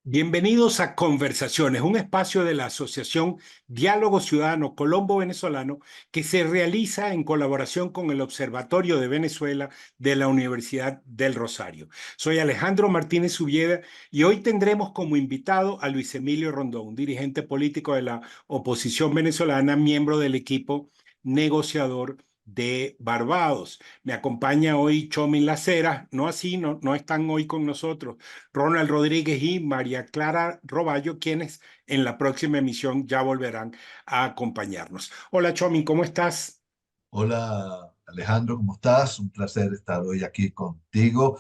Bienvenidos a Conversaciones, un espacio de la Asociación Diálogo Ciudadano Colombo-Venezolano que se realiza en colaboración con el Observatorio de Venezuela de la Universidad del Rosario. Soy Alejandro Martínez Ubieda y hoy tendremos como invitado a Luis Emilio Rondón, dirigente político de la oposición venezolana, miembro del equipo negociador de Barbados. Me acompaña hoy Chomin Lacera, no están hoy con nosotros Ronald Rodríguez y María Clara Roballo, quienes en la próxima emisión ya volverán a acompañarnos. Hola Chomin, ¿cómo estás? Hola Alejandro, ¿cómo estás? Un placer estar hoy aquí contigo.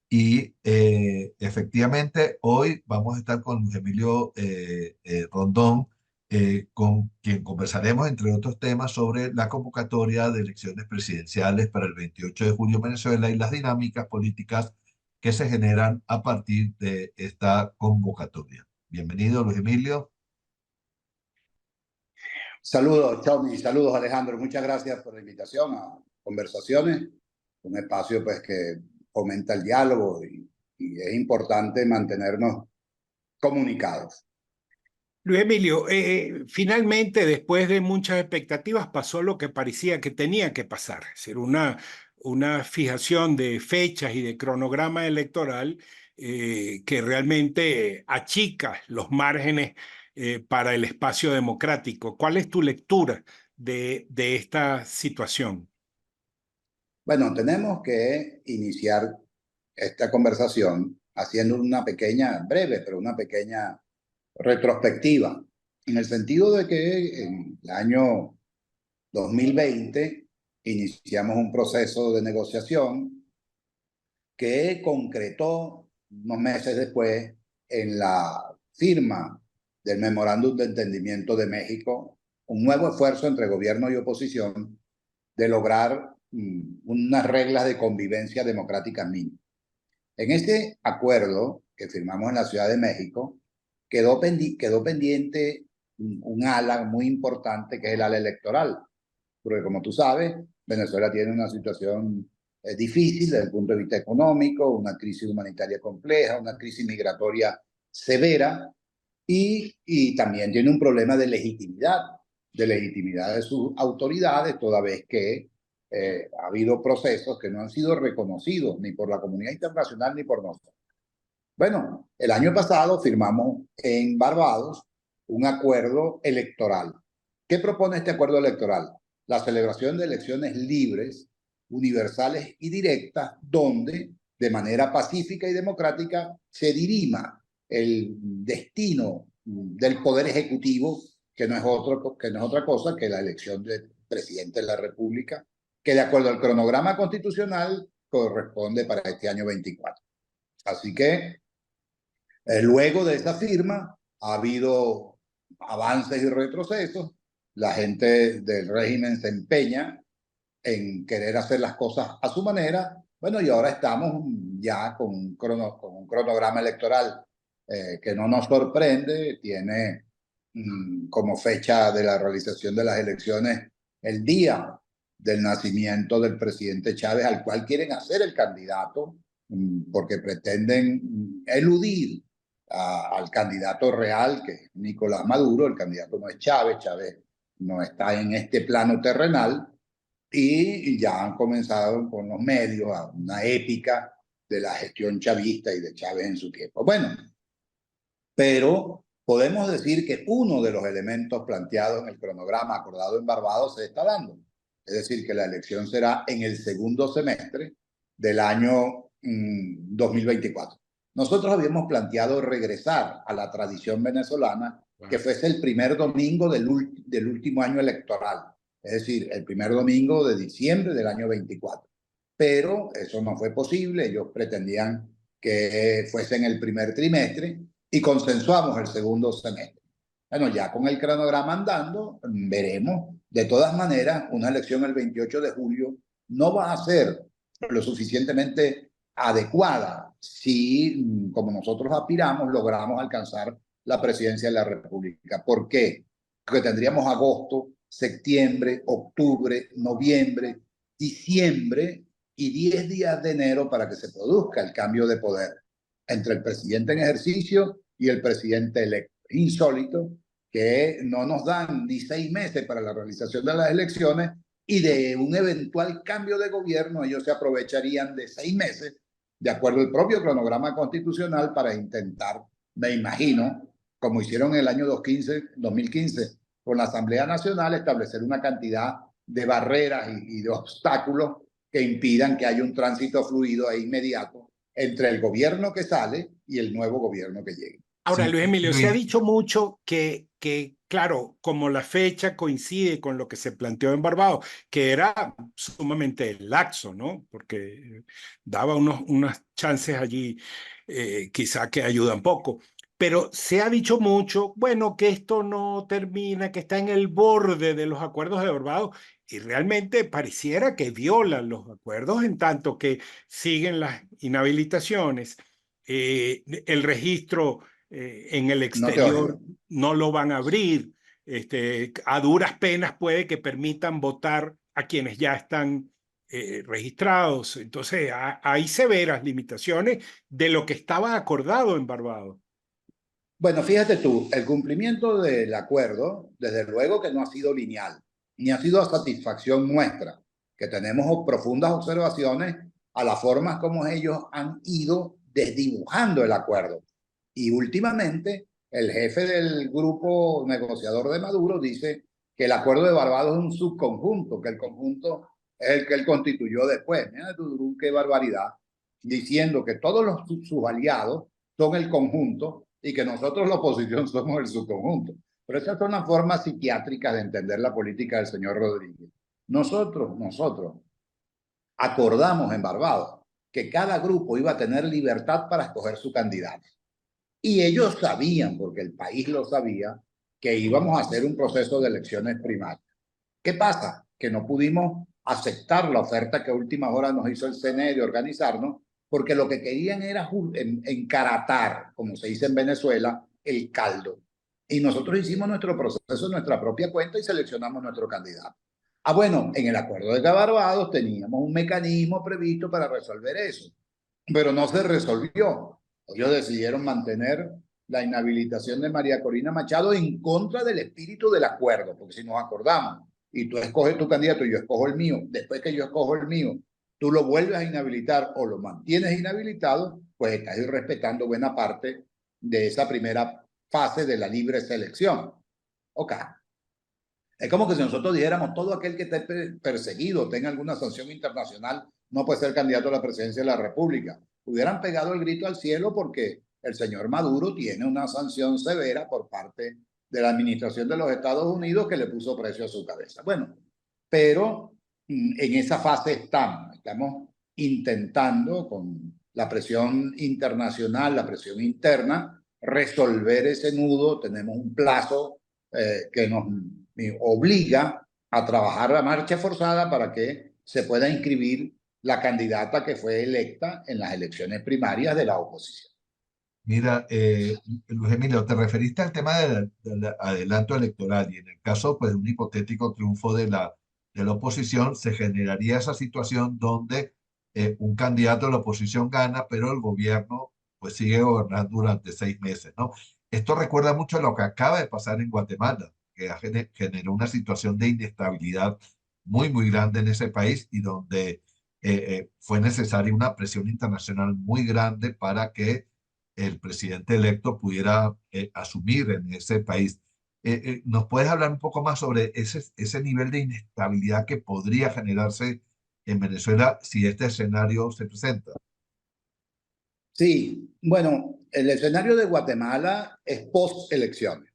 Y efectivamente, hoy vamos a estar con Luis Emilio Rondón, con quien conversaremos, entre otros temas, sobre la convocatoria de elecciones presidenciales para el 28 de julio en Venezuela y las dinámicas políticas que se generan a partir de esta convocatoria. Bienvenido, Luis Emilio. Saludos, Chomi, saludos, Alejandro. Muchas gracias por la invitación a Conversaciones, un espacio pues que fomenta el diálogo y es importante mantenernos comunicados. Luis Emilio, finalmente, después de muchas expectativas, pasó lo que parecía que tenía que pasar, es decir, una fijación de fechas y de cronograma electoral que realmente achica los márgenes para el espacio democrático. ¿Cuál es tu lectura de esta situación? Bueno, tenemos que iniciar esta conversación haciendo una pequeña, breve, pero una pequeña retrospectiva, en el sentido de que en el año 2020 iniciamos un proceso de negociación que concretó unos meses después en la firma del Memorándum de Entendimiento de México, un nuevo esfuerzo entre gobierno y oposición de lograr unas reglas de convivencia democrática mínimas. En este acuerdo que firmamos en la Ciudad de México, quedó pendiente un ala muy importante que es el ala electoral, porque como tú sabes, Venezuela tiene una situación difícil desde el punto de vista económico, una crisis humanitaria compleja, una crisis migratoria severa y también tiene un problema de legitimidad de sus autoridades, toda vez que ha habido procesos que no han sido reconocidos ni por la comunidad internacional ni por nosotros. Bueno, el año pasado firmamos en Barbados un acuerdo electoral. ¿Qué propone este acuerdo electoral? La celebración de elecciones libres, universales y directas, donde de manera pacífica y democrática se dirima el destino del poder ejecutivo, que no es otra cosa que la elección del presidente de la República, que de acuerdo al cronograma constitucional corresponde para este año 24. Así que luego de esa firma ha habido avances y retrocesos. La gente del régimen se empeña en querer hacer las cosas a su manera. Bueno, y ahora estamos ya con un cronograma electoral que no nos sorprende. Tiene como fecha de la realización de las elecciones el día del nacimiento del presidente Chávez, al cual quieren hacer el candidato porque pretenden eludir al candidato real, que es Nicolás Maduro. El candidato no es Chávez, Chávez no está en este plano terrenal, y ya han comenzado con los medios a una épica de la gestión chavista y de Chávez en su tiempo. Bueno, pero podemos decir que uno de los elementos planteados en el cronograma acordado en Barbados se está dando. Es decir, que la elección será en el segundo semestre del año 2024. Nosotros habíamos planteado regresar a la tradición venezolana, que fuese el primer domingo del último año electoral, es decir, el primer domingo de diciembre del año 24. Pero eso no fue posible. Ellos pretendían que fuese en el primer trimestre y consensuamos el segundo semestre. Bueno, ya con el cronograma andando, veremos. De todas maneras, una elección el 28 de julio no va a ser lo suficientemente adecuada si, como nosotros aspiramos, logramos alcanzar la presidencia de la República. ¿Por qué? Porque tendríamos agosto, septiembre, octubre, noviembre, diciembre y 10 días de enero para que se produzca el cambio de poder entre el presidente en ejercicio y el presidente electo. Insólito que no nos dan ni 6 meses para la realización de las elecciones y de un eventual cambio de gobierno ellos se aprovecharían de 6 meses, de acuerdo al propio cronograma constitucional, para intentar, me imagino, como hicieron en el año 2015 con la Asamblea Nacional, establecer una cantidad de barreras y de obstáculos que impidan que haya un tránsito fluido e inmediato entre el gobierno que sale y el nuevo gobierno que llegue. Ahora, Sí, Luis Emilio, se ha Luis, dicho mucho claro, como la fecha coincide con lo que se planteó en Barbados, que era sumamente laxo, ¿no? Porque daba unas chances allí, quizá que ayudan poco. Pero se ha dicho mucho, bueno, que esto no termina, que está en el borde de los acuerdos de Barbados, y realmente pareciera que violan los acuerdos en tanto que siguen las inhabilitaciones, el registro en el No te oigo. exterior no lo van a abrir. A duras penas puede que permitan votar a quienes ya están registrados. Entonces, hay severas limitaciones de lo que estaba acordado en Barbados. Bueno, fíjate tú, el cumplimiento del acuerdo, desde luego que no ha sido lineal, ni ha sido a satisfacción nuestra, que tenemos profundas observaciones a las formas como ellos han ido desdibujando el acuerdo. Y últimamente, el jefe del grupo negociador de Maduro dice que el acuerdo de Barbados es un subconjunto, que el conjunto es el que él constituyó después. Mira tú, qué barbaridad, diciendo que todos sus aliados son el conjunto y que nosotros la oposición somos el subconjunto. Pero esas son las formas psiquiátricas de entender la política del señor Rodríguez. Nosotros acordamos en Barbados que cada grupo iba a tener libertad para escoger su candidato. Y ellos sabían, porque el país lo sabía, que íbamos a hacer un proceso de elecciones primarias. ¿Qué pasa? Que no pudimos aceptar la oferta que a última hora nos hizo el CNE de organizarnos, porque lo que querían era encaratar, como se dice en Venezuela, el caldo. Y nosotros hicimos nuestro proceso en nuestra propia cuenta y seleccionamos nuestro candidato. Ah, bueno, en el acuerdo de Barbados teníamos un mecanismo previsto para resolver eso, pero no se resolvió. Ellos decidieron mantener la inhabilitación de María Corina Machado en contra del espíritu del acuerdo, porque si nos acordamos, y tú escoges tu candidato y yo escojo el mío, después que yo escojo el mío, tú lo vuelves a inhabilitar o lo mantienes inhabilitado, pues estás irrespetando buena parte de esa primera fase de la libre selección. Ok. Es como que si nosotros dijéramos todo aquel que esté perseguido, tenga alguna sanción internacional, no puede ser candidato a la presidencia de la República. Hubieran pegado el grito al cielo porque el señor Maduro tiene una sanción severa por parte de la administración de los Estados Unidos que le puso precio a su cabeza. Bueno, pero en esa fase estamos intentando con la presión internacional, la presión interna, resolver ese nudo. Tenemos un plazo que nos obliga a trabajar a marcha forzada para que se pueda inscribir la candidata que fue electa en las elecciones primarias de la oposición. mira, Luis Emilio, te referiste al tema del adelanto electoral y en el caso pues, de un hipotético triunfo de la oposición, se generaría esa situación donde un candidato de la oposición gana, pero el gobierno pues sigue gobernando durante 6 meses, ¿no? Esto recuerda mucho a lo que acaba de pasar en Guatemala, que generó una situación de inestabilidad muy, muy grande en ese país y donde fue necesaria una presión internacional muy grande para que el presidente electo pudiera asumir en ese país. ¿Nos puedes hablar un poco más sobre ese nivel de inestabilidad que podría generarse en Venezuela si este escenario se presenta? Sí, bueno, el escenario de Guatemala es post-elecciones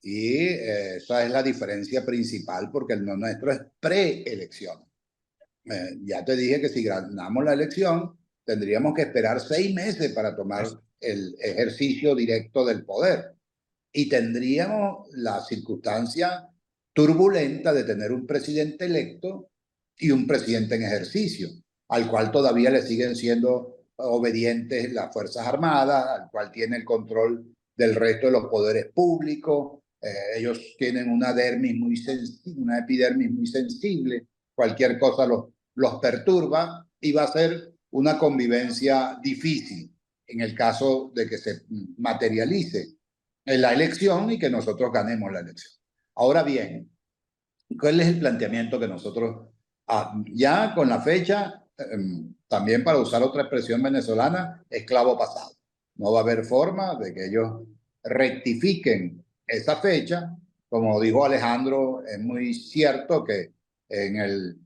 y esa es la diferencia principal porque el nuestro es pre-elecciones. Ya te dije que si ganamos la elección, tendríamos que esperar 6 meses para tomar el ejercicio directo del poder. Y tendríamos la circunstancia turbulenta de tener un presidente electo y un presidente en ejercicio, al cual todavía le siguen siendo obedientes las Fuerzas Armadas, al cual tiene el control del resto de los poderes públicos. Ellos tienen una dermis muy sensible, una epidermis muy sensible, cualquier cosa los perturba y va a ser una convivencia difícil. en el caso de que se materialice en la elección y que nosotros ganemos la elección. Ahora bien, ¿cuál es el planteamiento que nosotros, ya con la fecha, también para usar otra expresión venezolana, esclavo pasado? No va a haber forma de que ellos rectifiquen esa fecha. Como dijo Alejandro, es muy cierto que en el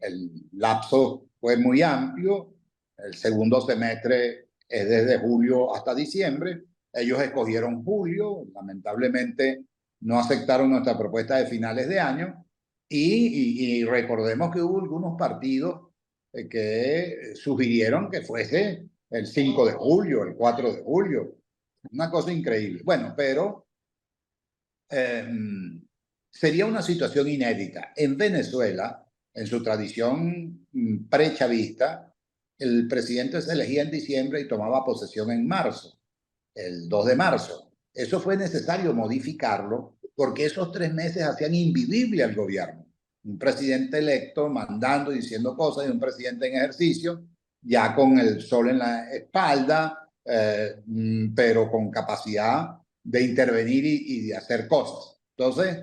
lapso fue muy amplio. El segundo semestre es desde julio hasta diciembre. Ellos escogieron julio, lamentablemente no aceptaron nuestra propuesta de finales de año y recordemos que hubo algunos partidos que sugirieron que fuese el 5 de julio, el 4 de julio. Una cosa increíble. Bueno, pero sería una situación inédita. En Venezuela, en su tradición prechavista, el presidente se elegía en diciembre y tomaba posesión en marzo, el 2 de marzo. Eso fue necesario modificarlo porque esos 3 meses hacían invivible al gobierno. Un presidente electo mandando y diciendo cosas y un presidente en ejercicio, ya con el sol en la espalda, pero con capacidad de intervenir y de hacer cosas. Entonces,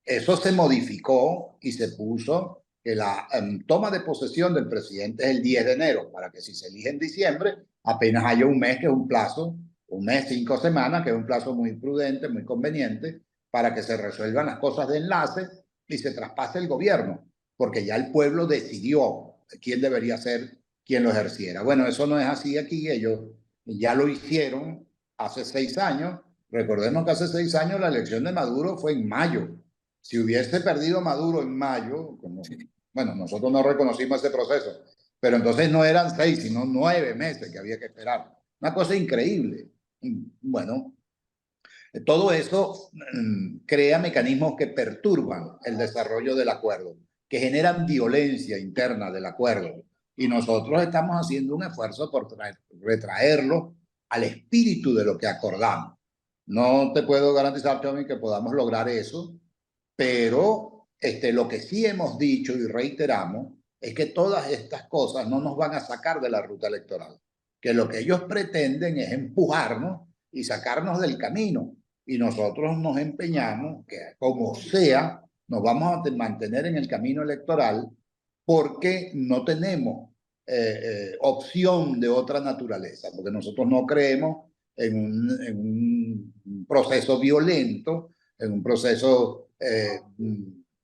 eso se modificó y se puso que la toma de posesión del presidente es el 10 de enero, para que si se elige en diciembre, apenas haya un mes, que es un plazo, un mes, 5 semanas, que es un plazo muy prudente, muy conveniente, para que se resuelvan las cosas de enlace y se traspase el gobierno, porque ya el pueblo decidió quién debería ser quien lo ejerciera. Bueno, eso no es así aquí, ellos ya lo hicieron hace 6 años. Recordemos que hace 6 años la elección de Maduro fue en mayo. Si hubiese perdido Maduro en mayo, como, bueno, nosotros no reconocimos ese proceso, pero entonces no eran 6, sino 9 meses que había que esperar. Una cosa increíble. Bueno, todo eso crea mecanismos que perturban el desarrollo del acuerdo, que generan violencia interna del acuerdo. Y nosotros estamos haciendo un esfuerzo por retraerlo al espíritu de lo que acordamos. No te puedo garantizar, Tommy, que podamos lograr eso, pero lo que sí hemos dicho y reiteramos es que todas estas cosas no nos van a sacar de la ruta electoral, que lo que ellos pretenden es empujarnos y sacarnos del camino. Y nosotros nos empeñamos que, como sea, nos vamos a mantener en el camino electoral porque no tenemos opción de otra naturaleza, porque nosotros no creemos en un proceso violento, en un proceso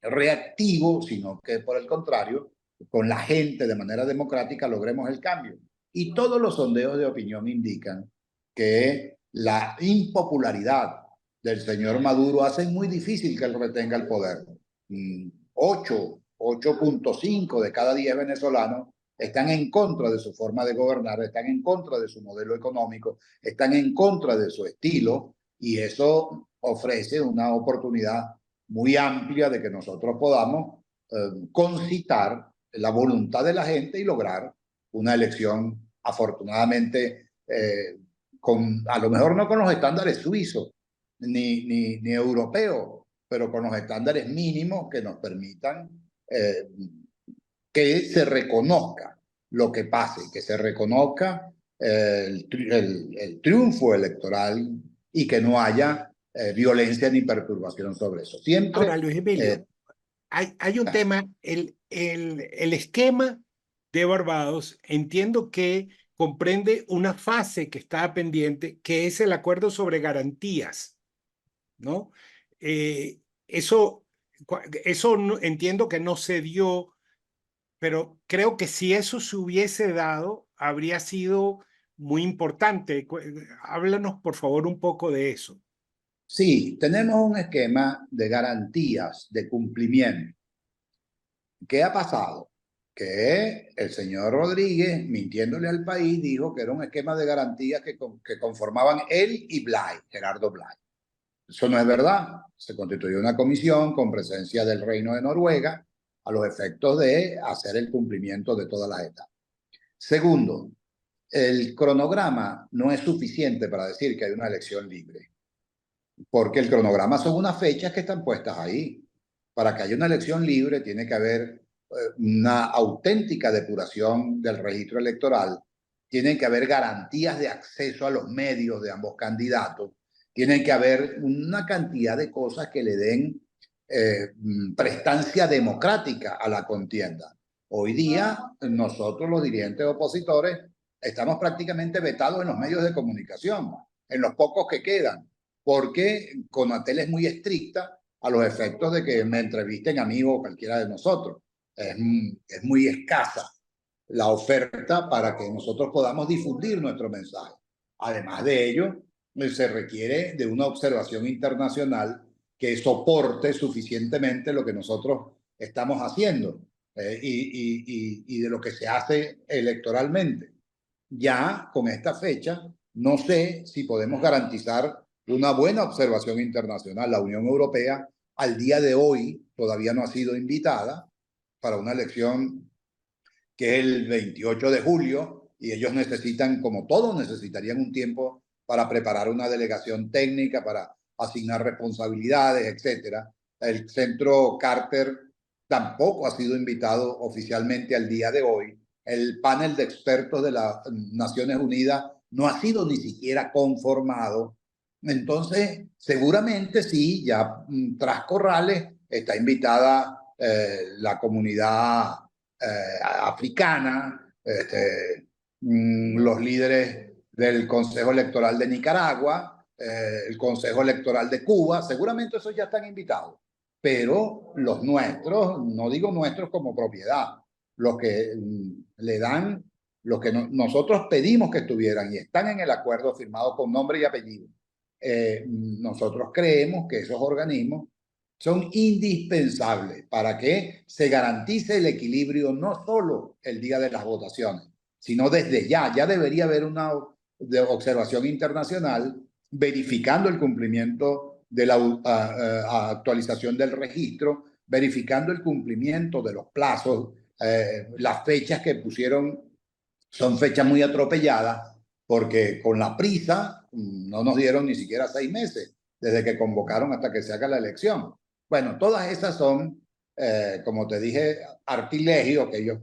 reactivo, sino que por el contrario, con la gente de manera democrática logremos el cambio. Y todos los sondeos de opinión indican que la impopularidad del señor Maduro hace muy difícil que él retenga el poder. 8.5 de cada 10 venezolanos están en contra de su forma de gobernar, están en contra de su modelo económico, están en contra de su estilo, y eso ofrece una oportunidad muy amplia de que nosotros podamos concitar la voluntad de la gente y lograr una elección, afortunadamente, a lo mejor no con los estándares suizos ni europeos, pero con los estándares mínimos que nos permitan que se reconozca lo que pase, que se reconozca el triunfo electoral y que no haya violencia ni perturbación sobre eso. Siempre. Ahora, Luis Emilio, hay un tema, el esquema de Barbados, entiendo que comprende una fase que está pendiente, que es el acuerdo sobre garantías, ¿no? Eso entiendo que no se dio, pero creo que si eso se hubiese dado, habría sido muy importante. Háblanos, por favor, un poco de eso. Sí, tenemos un esquema de garantías de cumplimiento. ¿Qué ha pasado? Que el señor Rodríguez, mintiéndole al país, dijo que era un esquema de garantías que conformaban él y Blay, Gerardo Blay. Eso no es verdad. Se constituyó una comisión con presencia del Reino de Noruega a los efectos de hacer el cumplimiento de todas las etapas. Segundo, el cronograma no es suficiente para decir que hay una elección libre, porque el cronograma son unas fechas que están puestas ahí. Para que haya una elección libre tiene que haber una auténtica depuración del registro electoral tienen que haber garantías de acceso a los medios de ambos candidatos, tiene que haber una cantidad de cosas que le den prestancia democrática a la contienda. Hoy día, nosotros los dirigentes opositores estamos prácticamente vetados en los medios de comunicación, en los pocos que quedan, porque Conatel es muy estricta a los efectos de que me entrevisten a mí o cualquiera de nosotros. Es muy escasa la oferta para que nosotros podamos difundir nuestro mensaje. Además de ello, se requiere de una observación internacional que soporte suficientemente lo que nosotros estamos haciendo y de lo que se hace electoralmente. Ya con esta fecha, no sé si podemos garantizar una buena observación internacional. La Unión Europea al día de hoy todavía no ha sido invitada para una elección que es el 28 de julio, y ellos necesitan, como todos, necesitarían un tiempo para preparar una delegación técnica, para asignar responsabilidades, etcétera. El Centro Carter tampoco ha sido invitado oficialmente al día de hoy. El panel de expertos de las Naciones Unidas no ha sido ni siquiera conformado. Entonces, seguramente sí, ya tras Corrales está invitada la comunidad africana, los líderes del Consejo Electoral de Nicaragua, el Consejo Electoral de Cuba, seguramente esos ya están invitados, pero los nuestros, no digo nuestros como propiedad, los que le dan, los que nosotros pedimos que estuvieran y están en el acuerdo firmado con nombre y apellido, nosotros creemos que esos organismos son indispensables para que se garantice el equilibrio no solo el día de las votaciones, sino desde ya. Ya debería haber una observación internacional verificando el cumplimiento de la actualización del registro, verificando el cumplimiento de los plazos. Las fechas que pusieron son fechas muy atropelladas porque con la prisa no nos dieron ni siquiera 6 meses desde que convocaron hasta que se haga la elección. Bueno, todas esas son, como te dije, artilegios que ellos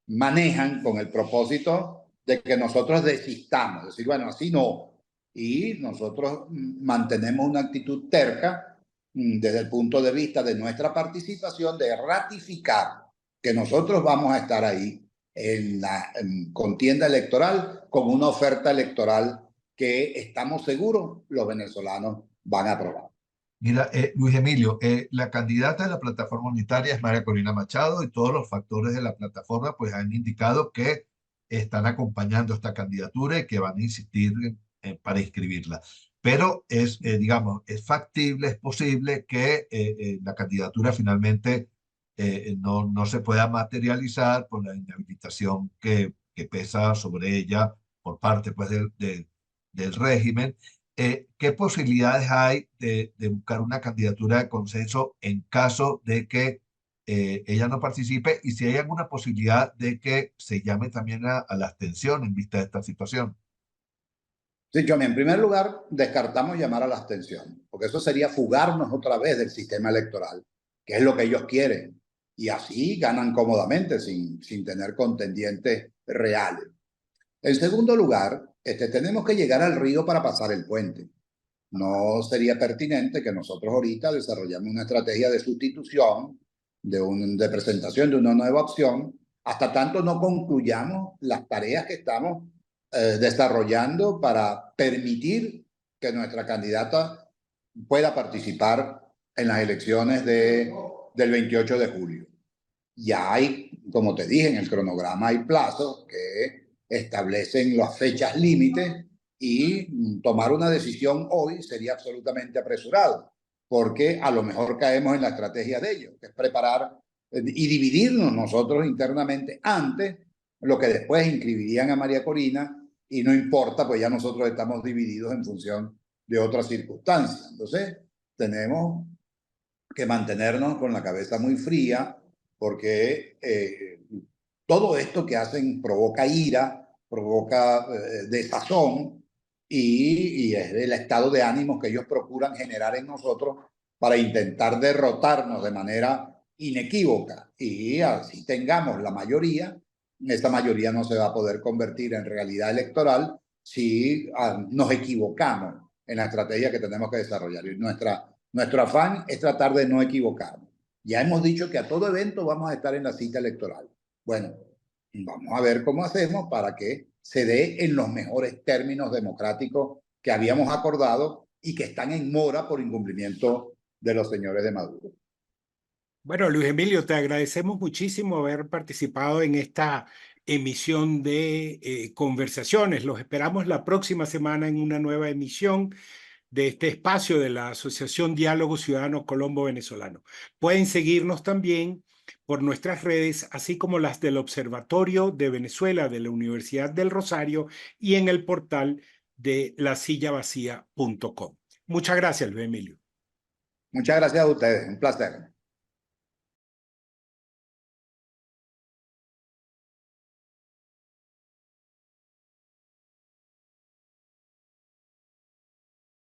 manejan con el propósito de que nosotros desistamos, decir, bueno, así no. Y nosotros mantenemos una actitud terca desde el punto de vista de nuestra participación, de ratificar que nosotros vamos a estar ahí en la contienda electoral con una oferta electoral que estamos seguros los venezolanos van a aprobar. Mira, Luis Emilio, la candidata de la plataforma unitaria es María Corina Machado y todos los factores de la plataforma pues han indicado que están acompañando esta candidatura y que van a insistir para inscribirla. Pero es, digamos, es factible, es posible que la candidatura finalmente no se pueda materializar por la inhabilitación que pesa sobre ella por parte pues del régimen. ¿Qué posibilidades hay de buscar una candidatura de consenso en caso de que ella no participe y si hay alguna posibilidad de que se llame también a la abstención en vista de esta situación? Sí, Johnny, en primer lugar, descartamos llamar a la abstención, porque eso sería fugarnos otra vez del sistema electoral, que es lo que ellos quieren. Y así ganan cómodamente, sin tener contendientes reales. En segundo lugar, tenemos que llegar al río para pasar el puente. No sería pertinente que nosotros ahorita desarrollemos una estrategia de sustitución, de presentación de una nueva opción, hasta tanto no concluyamos las tareas que estamos desarrollando para permitir que nuestra candidata pueda participar en las elecciones del 28 de julio. Ya hay, como te dije, en el cronograma hay plazos que establecen las fechas límites y tomar una decisión hoy sería absolutamente apresurado, porque a lo mejor caemos en la estrategia de ellos, que es preparar y dividirnos nosotros internamente antes, lo que después inscribirían a María Corina, y no importa, pues ya nosotros estamos divididos en función de otras circunstancias. Entonces, tenemos que mantenernos con la cabeza muy fría, porque todo esto que hacen provoca ira, provoca desazón y es el estado de ánimo que ellos procuran generar en nosotros para intentar derrotarnos de manera inequívoca y así tengamos la mayoría, esa mayoría no se va a poder convertir en realidad electoral si nos equivocamos en la estrategia que tenemos que desarrollar. Y nuestro afán es tratar de no equivocarnos. Ya hemos dicho que a todo evento vamos a estar en la cita electoral. Bueno, vamos a ver cómo hacemos para que se dé en los mejores términos democráticos que habíamos acordado y que están en mora por incumplimiento de los señores de Maduro. Bueno, Luis Emilio, te agradecemos muchísimo haber participado en esta emisión de conversaciones. Los esperamos la próxima semana en una nueva emisión de este espacio de la Asociación Diálogo Ciudadano Colombo Venezolano. Pueden seguirnos también por nuestras redes, así como las del Observatorio de Venezuela de la Universidad del Rosario y en el portal de lasillavacía.com. Muchas gracias, Luis Emilio. Muchas gracias a ustedes, un placer.